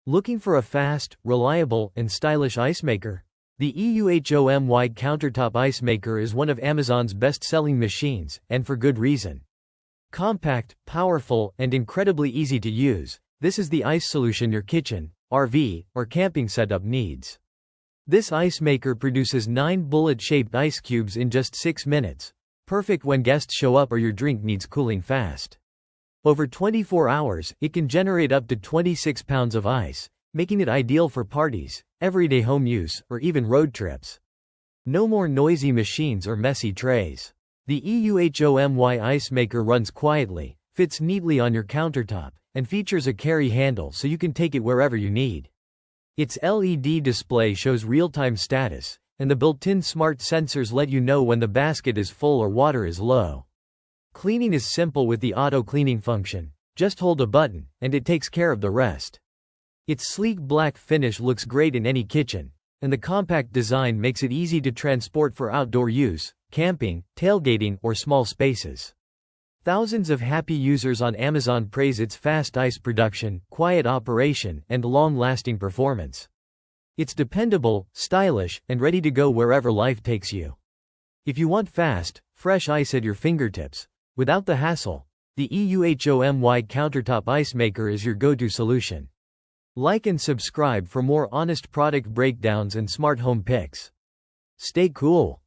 Looking for a fast, reliable, and stylish ice maker? The EUHOMY countertop ice maker is one of Amazon's best-selling machines, and for good reason. Compact, powerful, and incredibly easy to use, this is the ice solution your kitchen, RV, or camping setup needs. This ice maker produces 9 bullet-shaped ice cubes in just 6 minutes, perfect when guests show up or your drink needs cooling fast. Over 24 hours, it can generate up to 26 pounds of ice, making it ideal for parties, everyday home use, or even road trips. No more noisy machines or messy trays. The EUHOMY ice maker runs quietly, fits neatly on your countertop, and features a carry handle so you can take it wherever you need. Its LED display shows real-time status, and the built-in smart sensors let you know when the basket is full or water is low. Cleaning is simple with the auto-cleaning function. Just hold a button, and it takes care of the rest. Its sleek black finish looks great in any kitchen, and the compact design makes it easy to transport for outdoor use, camping, tailgating, or small spaces. Thousands of happy users on Amazon praise its fast ice production, quiet operation, and long-lasting performance. It's dependable, stylish, and ready to go wherever life takes you. If you want fast, fresh ice at your fingertips, without the hassle, the EUHOMY countertop ice maker is your go-to solution. Like and subscribe for more honest product breakdowns and smart home picks. Stay cool.